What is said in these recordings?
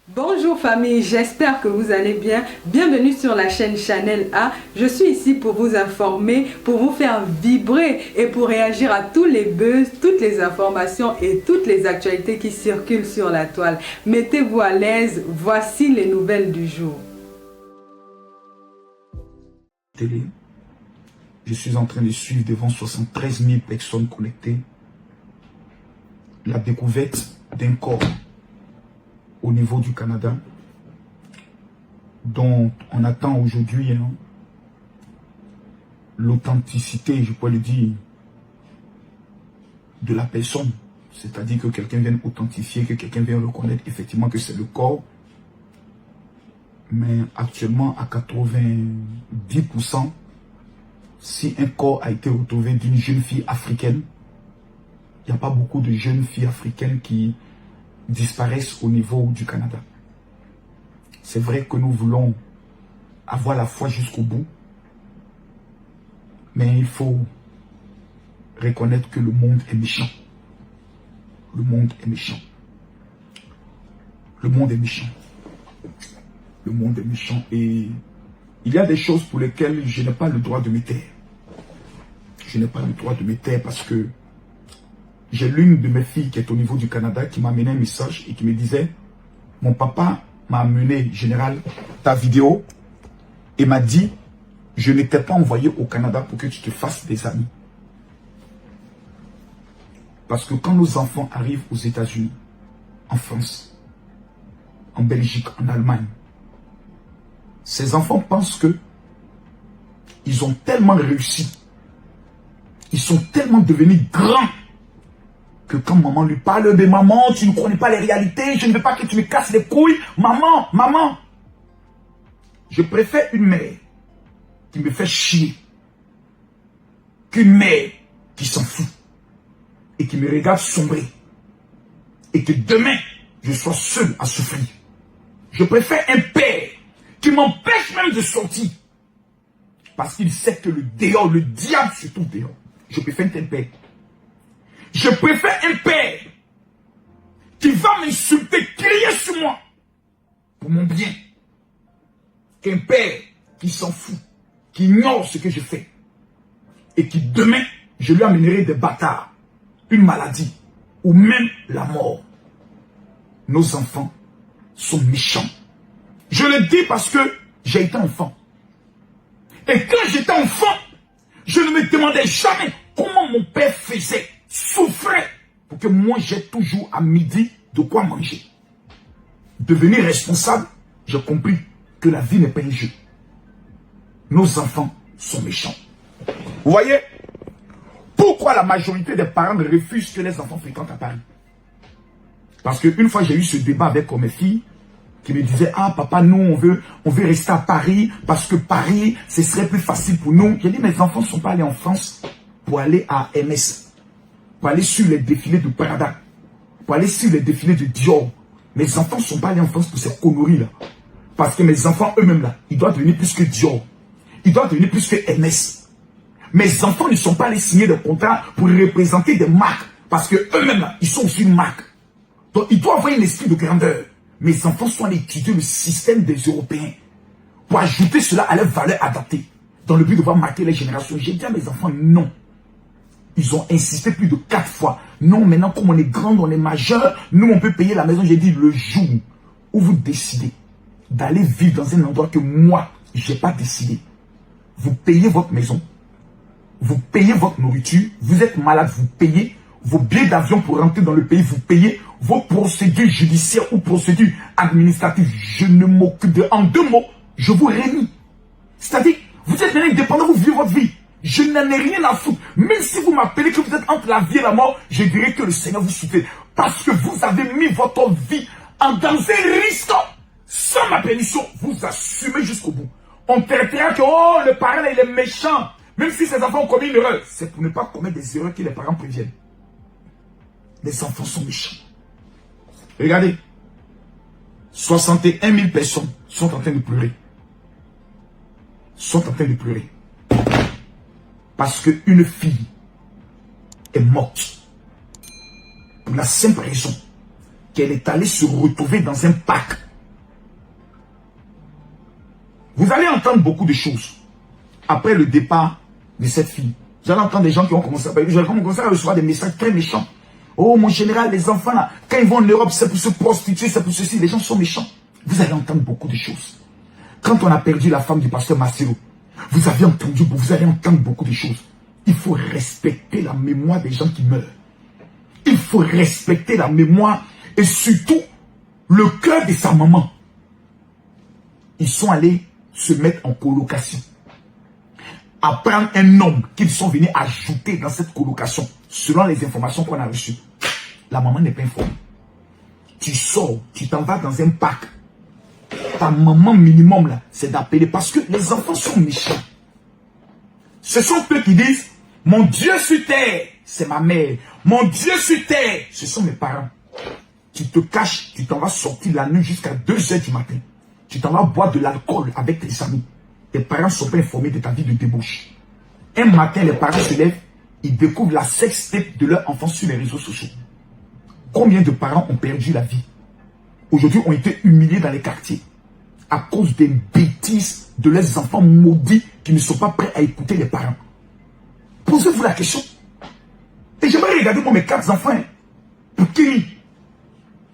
Bonjour famille, j'espère que vous allez bien. Bienvenue sur la chaîne Chanel A. Je suis ici pour vous informer, pour vous faire vibrer et pour réagir à tous les buzz, toutes les informations et toutes les actualités qui circulent sur la toile. Mettez-vous à l'aise, voici les nouvelles du jour. Télé, je suis en train de suivre devant 73 000 personnes connectées la découverte d'un corps au niveau du Canada, dont on attend aujourd'hui l'authenticité, je pourrais le dire, de la personne. C'est-à-dire que quelqu'un vienne authentifier, que quelqu'un vienne reconnaître effectivement que c'est le corps. Mais actuellement, à 90%, si un corps a été retrouvé d'une jeune fille africaine, il n'y a pas beaucoup de jeunes filles africaines qui disparaissent au niveau du Canada. C'est vrai que nous voulons avoir la foi jusqu'au bout, mais il faut reconnaître que le monde est méchant. Le monde est méchant. Le monde est méchant. Le monde est méchant et il y a des choses pour lesquelles je n'ai pas le droit de me taire. Je n'ai pas le droit de me taire parce que j'ai l'une de mes filles qui est au niveau du Canada qui m'a amené un message et qui me disait: mon papa m'a amené, général, ta vidéo et m'a dit: je ne t'ai pas envoyé au Canada pour que tu te fasses des amis. Parce que quand nos enfants arrivent aux États-Unis, en France, en Belgique, en Allemagne, ces enfants pensent que ils ont tellement réussi, ils sont tellement devenus grands, que quand maman lui parle de maman, tu ne connais pas les réalités, je ne veux pas que tu me casses les couilles, maman, maman. Je préfère une mère qui me fait chier qu'une mère qui s'en fout et qui me regarde sombrer et que demain je sois seul à souffrir. Je préfère un père qui m'empêche même de sortir parce qu'il sait que le dehors, le diable se trouve dehors. Je préfère un père. Je préfère un père qui va m'insulter, crier sur moi pour mon bien, qu'un père qui s'en fout, qui ignore ce que je fais et qui demain, je lui amènerai des bâtards, une maladie ou même la mort. Nos enfants sont méchants. Je le dis parce que j'ai été enfant. Et quand j'étais enfant, je ne me demandais jamais comment mon père faisait, souffrait, pour que moi j'ai toujours à midi de quoi manger. Devenir responsable, j'ai compris que la vie n'est pas un jeu. Nos enfants sont méchants. Vous voyez, pourquoi la majorité des parents refusent que les enfants fréquentent à Paris? Parce qu'une fois j'ai eu ce débat avec mes filles, qui me disaient: ah papa, nous on veut rester à Paris, parce que Paris, ce serait plus facile pour nous. J'ai dit: mes enfants ne sont pas allés en France pour aller à MS, pour aller sur les défilés de Prada, pour aller sur les défilés de Dior. Mes enfants ne sont pas allés en France pour ces conneries-là. Parce que mes enfants eux-mêmes là, ils doivent devenir plus que Dior. Ils doivent devenir plus que MS. Mes enfants ne sont pas allés signer des contrats pour représenter des marques. Parce que eux-mêmes là, ils sont aussi une marque. Donc ils doivent avoir un esprit de grandeur. Mes enfants sont allés étudier le système des Européens pour ajouter cela à leurs valeurs adaptées. Dans le but de pouvoir marquer les générations. J'ai dit à mes enfants: non. Ils ont insisté plus de 4 fois. Non, maintenant, comme on est grand, on est majeur, nous, on peut payer la maison. J'ai dit: le jour où vous décidez d'aller vivre dans un endroit que moi, je n'ai pas décidé, vous payez votre maison, vous payez votre nourriture, vous êtes malade, vous payez vos billets d'avion pour rentrer dans le pays, vous payez vos procédures judiciaires ou procédures administratives. Je ne m'occupe de... En 2 mots, je vous réunis. C'est-à-dire, vous êtes maintenant indépendant, vous vivez votre vie. Je n'en ai rien à foutre. Même si vous m'appelez que vous êtes entre la vie et la mort, je dirais que le Seigneur vous soutient. Parce que vous avez mis votre vie en danger, risque. Sans ma permission, vous assumez jusqu'au bout. On traitera que, oh, le parent, là, il est méchant. Même si ses enfants ont commis une erreur, c'est pour ne pas commettre des erreurs que les parents préviennent. Les enfants sont méchants. Regardez. 61 000 personnes sont en train de pleurer. Sont en train de pleurer. Parce qu'une fille est morte. Pour la simple raison qu'elle est allée se retrouver dans un parc Vous allez entendre beaucoup de choses. Après le départ de cette fille, vous allez entendre des gens qui vont commencer à recevoir des messages très méchants. Oh mon général, les enfants là, quand ils vont en Europe, c'est pour se prostituer, c'est pour ceci. Les gens sont méchants. Vous allez entendre beaucoup de choses. Quand on a perdu la femme du pasteur Massero, vous allez entendre beaucoup de choses. Il faut respecter la mémoire des gens qui meurent. Il faut respecter la mémoire et surtout le cœur de sa maman. Ils sont allés se mettre en colocation. À prendre un homme qu'ils sont venus ajouter dans cette colocation, selon les informations qu'on a reçues. La maman n'est pas informée. Tu sors, tu t'en vas dans un parc. Ta maman minimum là, c'est d'appeler parce que les enfants sont méchants. Ce sont eux qui disent, mon Dieu sur terre, c'est ma mère. Mon Dieu sur terre, ce sont mes parents. Tu te caches, tu t'en vas sortir la nuit jusqu'à 2 h du matin. Tu t'en vas boire de l'alcool avec tes amis. Tes parents ne sont pas informés de ta vie de débauche. Un matin, les parents se lèvent, ils découvrent la sextape de leur enfant sur les réseaux sociaux. Combien de parents ont perdu la vie? Aujourd'hui, ont été humiliés dans les quartiers à cause des bêtises de leurs enfants maudits qui ne sont pas prêts à écouter les parents. Posez-vous la question. Et j'aimerais regarder moi mes 4 enfants. Pour Kiri,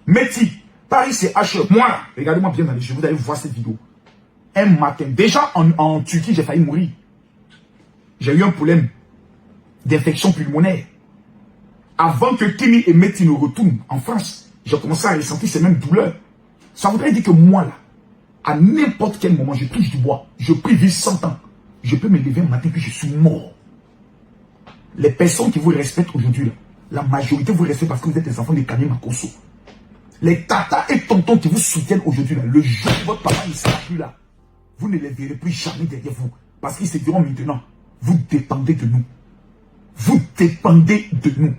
Meti, Paris c'est HE. Moi, regardez-moi bien dans les yeux, vous allez voir cette vidéo. Un matin, déjà en Turquie, j'ai failli mourir. J'ai eu un problème d'infection pulmonaire. Avant que Kimi et Meti ne retournent en France, j'ai commencé à ressentir ces mêmes douleurs. Ça voudrait dire que moi, là, à n'importe quel moment, je touche du bois, je prie vivre 100 ans. Je peux me lever un matin que je suis mort. Les personnes qui vous respectent aujourd'hui, là, la majorité vous respecte parce que vous êtes des enfants de Camille Makosso. Les tatas et tontons qui vous soutiennent aujourd'hui, là, le jour où votre papa ne sera plus là, vous ne les verrez plus jamais derrière vous. Parce qu'ils se diront maintenant, vous dépendez de nous. Vous dépendez de nous.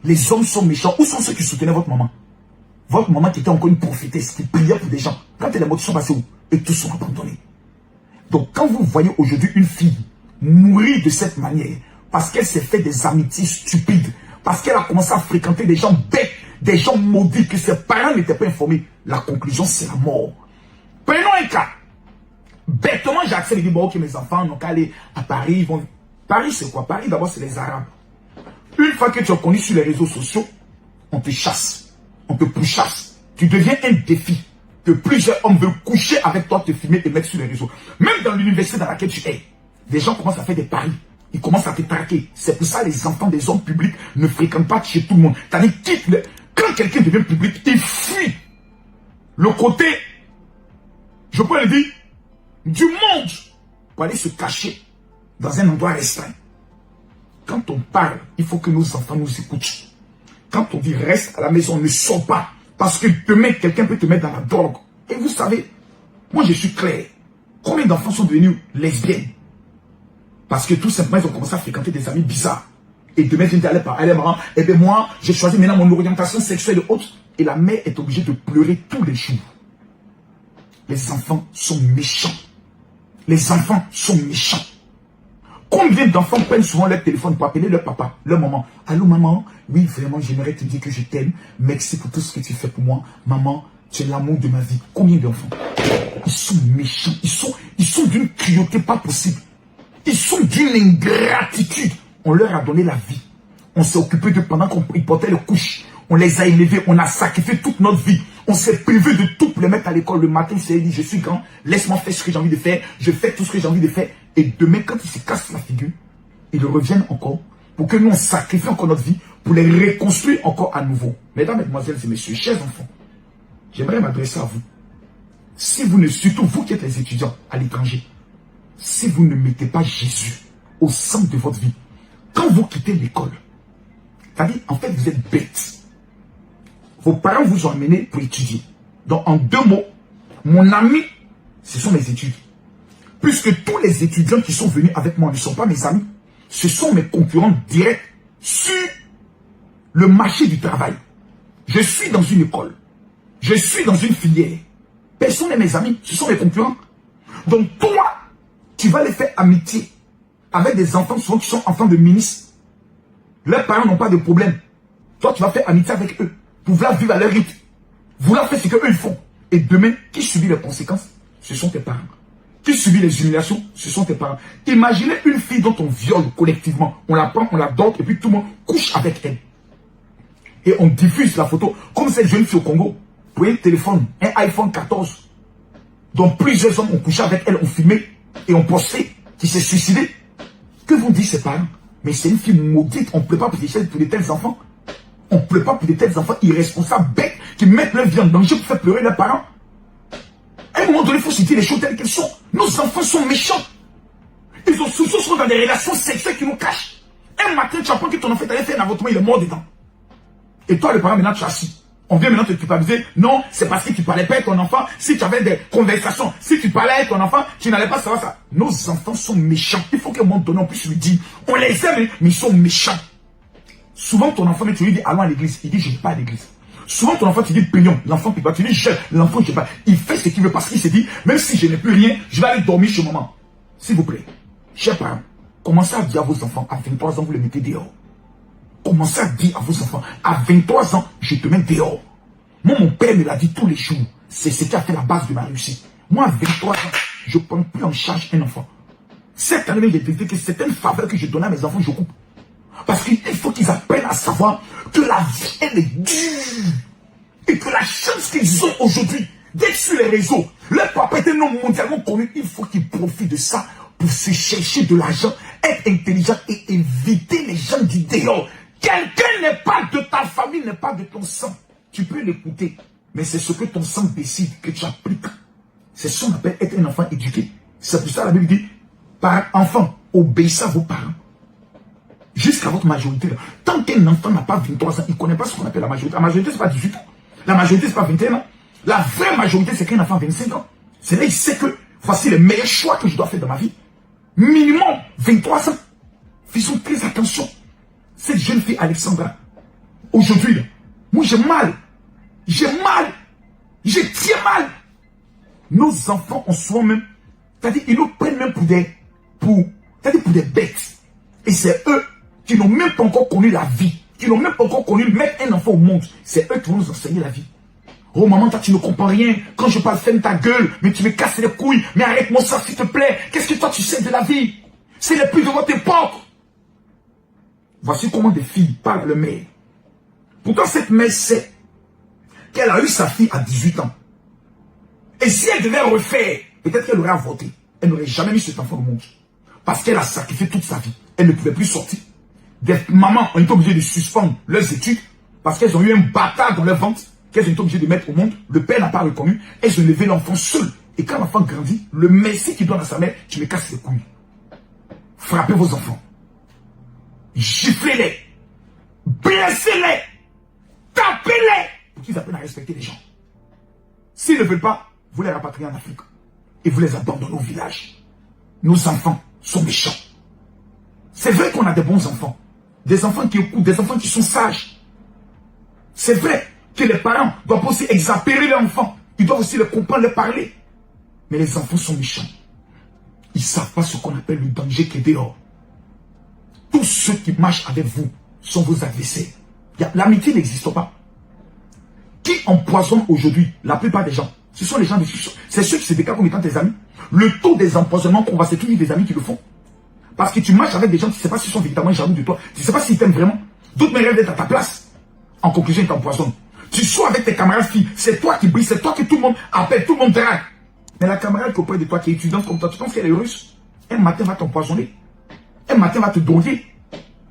Les hommes sont méchants. Où sont ceux qui soutenaient votre maman? Votre maman qui était encore une prophétesse, qui priait pour des gens. Quand elle est morte, ils sont passés où? Et tous sont abandonnés. Donc quand vous voyez aujourd'hui une fille mourir de cette manière, parce qu'elle s'est fait des amitiés stupides, parce qu'elle a commencé à fréquenter des gens bêtes, des gens maudits, que ses parents n'étaient pas informés, la conclusion c'est la mort. Prenons un cas. Bêtement, j'accepte de dire, bon, ok, mes enfants n'ont qu'à aller à Paris. Ils vont... Paris, c'est quoi? Paris, d'abord, c'est les Arabes. Une fois que tu es connu sur les réseaux sociaux, on te chasse. On te pourchasse. Tu deviens un défi. Que plusieurs hommes veulent coucher avec toi, te filmer et mettre sur les réseaux. Même dans l'université dans laquelle tu es, des gens commencent à faire des paris. Ils commencent à te traquer. C'est pour ça que les enfants des hommes publics ne fréquentent pas chez tout le monde. C'est-à-dire, quand quelqu'un devient public, il fuit le côté, je peux le dire, du monde pour aller se cacher dans un endroit restreint. Quand on parle, il faut que nos enfants nous écoutent. Quand on dit reste à la maison, ne sors pas. Parce que demain, quelqu'un peut te mettre dans la drogue. Et vous savez, moi je suis clair. Combien d'enfants sont devenus lesbiennes? Parce que tout simplement, ils ont commencé à fréquenter des amis bizarres. Et demain, ils allaient par les parents. Et bien moi, j'ai choisi maintenant mon orientation sexuelle et autres. Et la mère est obligée de pleurer tous les jours. Les enfants sont méchants. Les enfants sont méchants. Combien d'enfants prennent souvent leur téléphone pour appeler leur papa, leur maman? Allô maman, oui vraiment j'aimerais te dire que je t'aime. Merci pour tout ce que tu fais pour moi. Maman, tu es l'amour de ma vie. Combien d'enfants? Ils sont méchants. Ils sont d'une cruauté pas possible. Ils sont d'une ingratitude. On leur a donné la vie. On s'est occupé d'eux pendant qu'on portait les couches. On les a élevés. On a sacrifié toute notre vie. On s'est privé de tout pour les mettre à l'école. Le matin, il s'est dit, je suis grand. Laisse-moi faire ce que j'ai envie de faire. Je fais tout ce que j'ai envie de faire. Et demain, quand ils se cassent la figure, ils reviennent encore pour que nous, on sacrifie encore notre vie pour les reconstruire encore à nouveau. Mesdames, mesdemoiselles et messieurs, chers enfants, j'aimerais m'adresser à vous. Si vous ne, surtout vous qui êtes les étudiants à l'étranger, si vous ne mettez pas Jésus au centre de votre vie, quand vous quittez l'école, c'est-à-dire, en fait, vous êtes bêtes. Vos parents vous ont amené pour étudier. Donc, en 2 mots, mon ami, ce sont mes études. Puisque tous les étudiants qui sont venus avec moi ne sont pas mes amis. Ce sont mes concurrents directs sur le marché du travail. Je suis dans une école. Je suis dans une filière. Personne n'est mes amis. Ce sont mes concurrents. Donc toi, tu vas les faire amitié avec des enfants souvent qui sont enfants de ministres. Leurs parents n'ont pas de problème. Toi, tu vas faire amitié avec eux. Pour vouloir vivre à leur rythme. Vouloir faire ce qu'eux ils font. Et demain, qui subit les conséquences? Ce sont tes parents. qui subit les humiliations, ce sont tes parents. Imaginez une fille dont on viole collectivement. On la prend, on la donne et puis tout le monde couche avec elle. Et on diffuse la photo. Comme cette jeune fille au Congo. Pour un téléphone, un iPhone 14. dont plusieurs hommes ont couché avec elle, ont filmé et ont posté, qui s'est suicidé. Que vont dire ses parents? Mais c'est une fille maudite, on ne peut pas pour de tels enfants. On ne peut pas pour de tels enfants irresponsables, bêtes, qui mettent leur vie en danger pour faire pleurer leurs parents. À un moment donné, il faut se dire les choses telles qu'elles sont. Nos enfants sont méchants. Ils ont sont dans des relations sexuelles qui nous cachent. Un matin, tu apprends que ton enfant t'avait fait un avortement, il est mort dedans. Et toi, le parent, maintenant, tu es assis. On vient maintenant te culpabiliser. Non, c'est parce que tu ne parlais pas avec ton enfant. Si tu avais des conversations, si tu parlais avec ton enfant, tu n'allais pas savoir ça. Nos enfants sont méchants. Il faut qu'à un moment donné, on puisse lui dire. On les aime, mais ils sont méchants. Souvent, ton enfant, tu lui dis, allons à l'église. Il dit, je ne vais pas à l'église. Souvent, ton enfant, tu dis, peignons. L'enfant ne peut pas. Tu dis, jeune. L'enfant ne peut pas. Il fait ce qu'il veut parce qu'il se dit, même si je n'ai plus rien, je vais aller dormir chez maman. S'il vous plaît, chers parents, commencez à dire à vos enfants, à 23 ans, vous les mettez dehors. Commencez à dire à vos enfants, à 23 ans, je te mets dehors. Moi, mon père me l'a dit tous les jours. C'est ce qui a fait la base de ma réussite. Moi, à 23 ans, je ne prends plus en charge un enfant. Cette année, j'ai décidé que c'est une faveur que je donne à mes enfants, je coupe. Parce qu'il faut qu'ils apprennent à savoir que la vie, elle est dure. Et que la chance qu'ils ont aujourd'hui d'être sur les réseaux, leur papa est un homme mondialement connu, il faut qu'ils profitent de ça pour se chercher de l'argent, être intelligent et éviter les gens du dehors. Quelqu'un n'est pas de ta famille, n'est pas de ton sang. Tu peux l'écouter, mais c'est ce que ton sang décide que tu appliques. C'est ce qu'on appelle être un enfant éduqué. C'est pour ça que la Bible dit, par enfant, obéissez à vos parents. Jusqu'à votre majorité. Tant qu'un enfant n'a pas 23 ans, il ne connaît pas ce qu'on appelle la majorité. La majorité, ce n'est pas 18 ans. La majorité, ce n'est pas 21 ans. La vraie majorité, c'est qu'un enfant a 25 ans. C'est là qu'il sait que voici les meilleurs choix que je dois faire dans ma vie. Minimum 23 ans. Faisons très attention. Cette jeune fille, Alexandra, aujourd'hui, moi j'ai mal. J'ai mal. Je tiens mal. Nos enfants ont souvent même, c'est-à-dire ils nous prennent même pour des bêtes. Et c'est eux qui n'ont même pas encore connu la vie, qui n'ont même pas encore connu mettre un enfant au monde. C'est eux qui vont nous enseigner la vie. Oh maman, toi tu ne comprends rien. Quand je parle, ferme ta gueule, mais tu me casses les couilles. Mais arrête-moi ça s'il te plaît. Qu'est-ce que toi tu sais de la vie? C'est les plus de votre époque. Voici comment des filles parlent à leur mère. Pourtant cette mère sait qu'elle a eu sa fille à 18 ans. Et si elle devait refaire, peut-être qu'elle aurait avorté. Elle n'aurait jamais mis cet enfant au monde. Parce qu'elle a sacrifié toute sa vie. Elle ne pouvait plus sortir. Des mamans ont été obligées de suspendre leurs études parce qu'elles ont eu un bâtard dans leur ventre qu'elles ont été obligées de mettre au monde. Le père n'a pas reconnu. Elles ont élevé l'enfant seul. Et quand l'enfant grandit, le merci qu'il donne à sa mère, tu me casses les couilles. Frappez vos enfants. Giflez-les. Blessez-les. Tapez-les. Pour qu'ils apprennent à respecter les gens. S'ils ne veulent pas, vous les rapatriez en Afrique. Et vous les abandonnez au village. Nos enfants sont méchants. C'est vrai qu'on a des bons enfants. Des enfants qui écoutent, des enfants qui sont sages. C'est vrai que les parents doivent aussi exaspérer leurs enfants. Ils doivent aussi les comprendre, les parler. Mais les enfants sont méchants. Ils ne savent pas ce qu'on appelle le danger qui est dehors. Tous ceux qui marchent avec vous sont vos adversaires. L'amitié n'existe pas. Qui empoisonne aujourd'hui la plupart des gens? Ce sont les gens de c'est ceux qui se déclarent comme étant tes amis. Le taux des empoisonnements qu'on va, c'est toujours des amis qui le font. Parce que tu marches avec des gens, tu ne sais pas s'ils sont véritablement jaloux de toi. Tu ne sais pas s'ils t'aiment vraiment. D'autres rêvent d'être à ta place. En conclusion, ils t'empoisonnent. Tu sois avec tes camarades filles, c'est toi qui brille, c'est toi que tout le monde appelle, tout le monde drague. Mais la camarade qui est auprès de toi, qui est étudiante comme toi, tu penses qu'elle est heureuse? Un matin va t'empoisonner. Un matin va te droguer.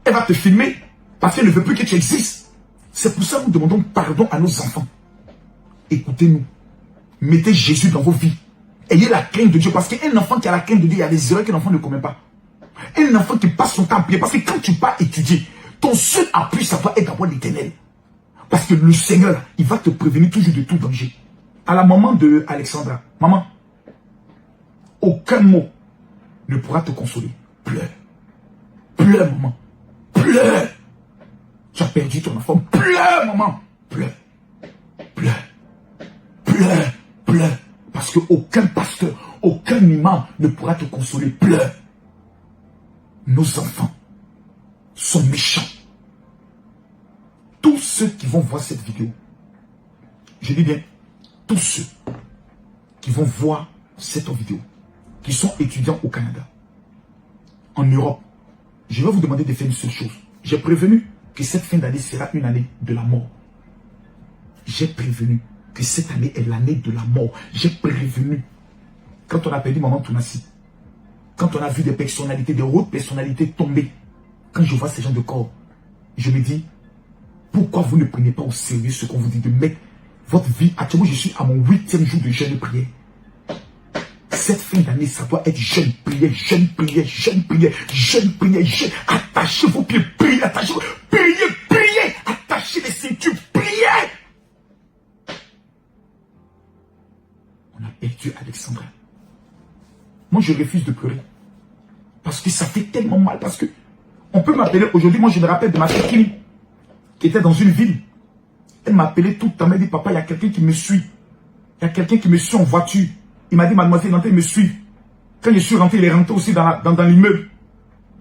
Elle va te filmer. Parce qu'elle ne veut plus que tu existes. C'est pour ça que nous demandons pardon à nos enfants. Écoutez-nous. Mettez Jésus dans vos vies. Ayez la crainte de Dieu. Parce qu'un enfant qui a la crainte de Dieu, il y a des erreurs que l'enfant ne commet pas. Un enfant qui passe son temps à prier. Parce que quand tu pars étudier, ton seul appui, ça doit être d'avoir l'Éternel. Parce que le Seigneur, il va te prévenir toujours de tout danger. À la maman de Alexandra, maman, aucun mot ne pourra te consoler. Pleure. Pleure, maman. Pleure. Tu as perdu ton enfant. Pleure, maman. Pleure. Pleure. Pleure. Pleure. Parce qu'aucun pasteur, aucun imam ne pourra te consoler. Pleure. Nos enfants sont méchants. Tous ceux qui vont voir cette vidéo, je dis bien, tous ceux qui vont voir cette vidéo, qui sont étudiants au Canada, en Europe, je vais vous demander de faire une seule chose. J'ai prévenu que cette fin d'année sera une année de la mort. J'ai prévenu que cette année est l'année de la mort. J'ai prévenu. Quand on a perdu Maman Tounassi, quand on a vu des personnalités, des hautes personnalités tomber, quand je vois ces gens de corps, je me dis, pourquoi vous ne prenez pas au sérieux ce qu'on vous dit de mettre votre vie? Actuellement, je suis à mon 8e jour de jeûne et prière. Cette fin d'année, ça doit être jeûne, prière, jeûne, prière, jeûne, prière, jeûne, prière, jeûne. Attachez vos pieds, priez, attachez vos... Priez, priez, attachez les ceintures, priez. On a perdu Alexandra. Moi, je refuse de pleurer. Parce que ça fait tellement mal. Parce que on peut m'appeler aujourd'hui. Moi, je me rappelle de ma fille Kimi, qui était dans une ville. Elle m'a appelé tout le temps. Elle m'a dit, papa, il y a quelqu'un qui me suit. Il y a quelqu'un qui me suit en voiture. Il m'a dit, mademoiselle, il me suit. Quand je suis rentré, il est rentré aussi dans l'immeuble.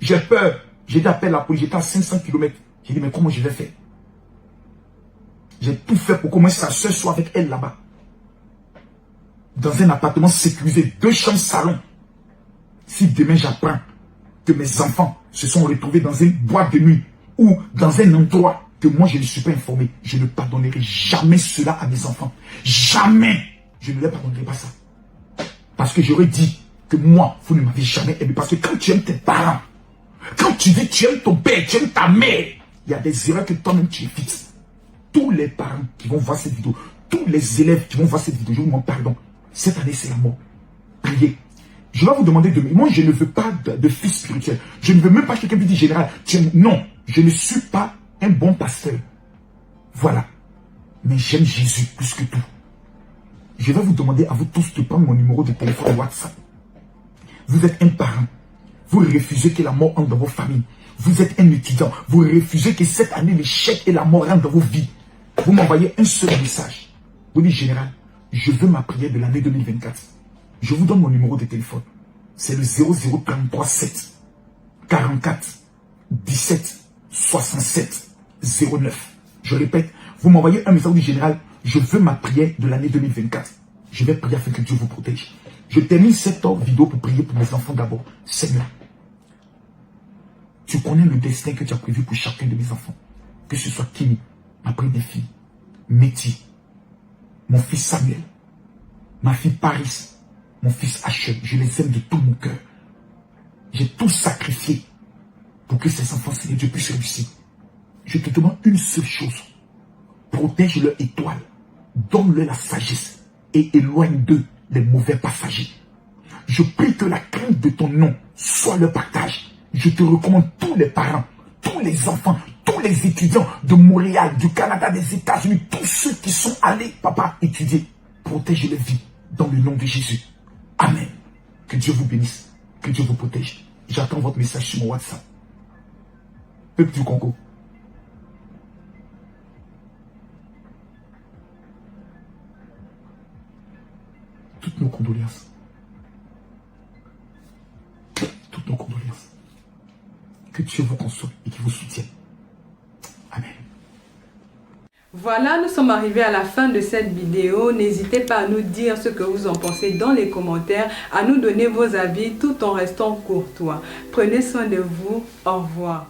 J'ai peur. J'ai dit, appelle la police. J'étais à 500 km. J'ai dit, mais comment je vais faire? J'ai tout fait pour qu'au moins sa soeur soit avec elle là-bas. Dans un appartement sécurisé, 2 chambres salon. Si demain j'apprends que mes enfants se sont retrouvés dans une boîte de nuit ou dans un endroit que moi je ne suis pas informé, je ne pardonnerai jamais cela à mes enfants. Jamais. Je ne leur pardonnerai pas ça. Parce que j'aurais dit que moi, vous ne m'avez jamais aimé. Parce que quand tu aimes tes parents, quand tu dis tu aimes ton père, tu aimes ta mère, il y a des erreurs que toi-même tu évites. Tous les parents qui vont voir cette vidéo, tous les élèves qui vont voir cette vidéo, je vous demande pardon. Cette année, c'est la mort. Priez. Je vais vous demander de... Moi, je ne veux pas de fils spirituel. Je ne veux même pas que quelqu'un me dise général. Non, je ne suis pas un bon pasteur. Voilà. Mais j'aime Jésus plus que tout. Je vais vous demander à vous tous de prendre mon numéro de téléphone WhatsApp. Vous êtes un parent. Vous refusez que la mort entre dans vos familles. Vous êtes un étudiant. Vous refusez que cette année, l'échec et la mort rentrent dans vos vies. Vous m'envoyez un seul message. Vous dites, général, je veux ma prière de l'année 2024. Je vous donne mon numéro de téléphone. C'est le 0033 7 44 17 67 09. Je répète, vous m'envoyez un message du général. Je veux ma prière de l'année 2024. Je vais prier afin que Dieu vous protège. Je termine cette vidéo pour prier pour mes enfants d'abord. Seigneur, tu connais le destin que tu as prévu pour chacun de mes enfants. Que ce soit Kimi, ma première fille, Métis, mon fils Samuel, ma fille Paris, mon fils Hachem. Je les aime de tout mon cœur. J'ai tout sacrifié pour que ces enfants, Seigneur Dieu, puissent réussir. Je te demande une seule chose. Protège leur étoile. Donne-leur la sagesse et éloigne d'eux les mauvais passagers. Je prie que la crainte de ton nom soit leur partage. Je te recommande tous les parents, tous les enfants, tous les étudiants de Montréal, du Canada, des États-Unis, tous ceux qui sont allés, papa, étudier. Protège les vies dans le nom de Jésus. Amen. Que Dieu vous bénisse. Que Dieu vous protège. J'attends votre message sur mon WhatsApp. Peuple du Congo. Toutes nos condoléances. Toutes nos condoléances. Que Dieu vous console et qu'il vous soutienne. Amen. Voilà, nous sommes arrivés à la fin de cette vidéo. N'hésitez pas à nous dire ce que vous en pensez dans les commentaires, à nous donner vos avis tout en restant courtois. Prenez soin de vous. Au revoir.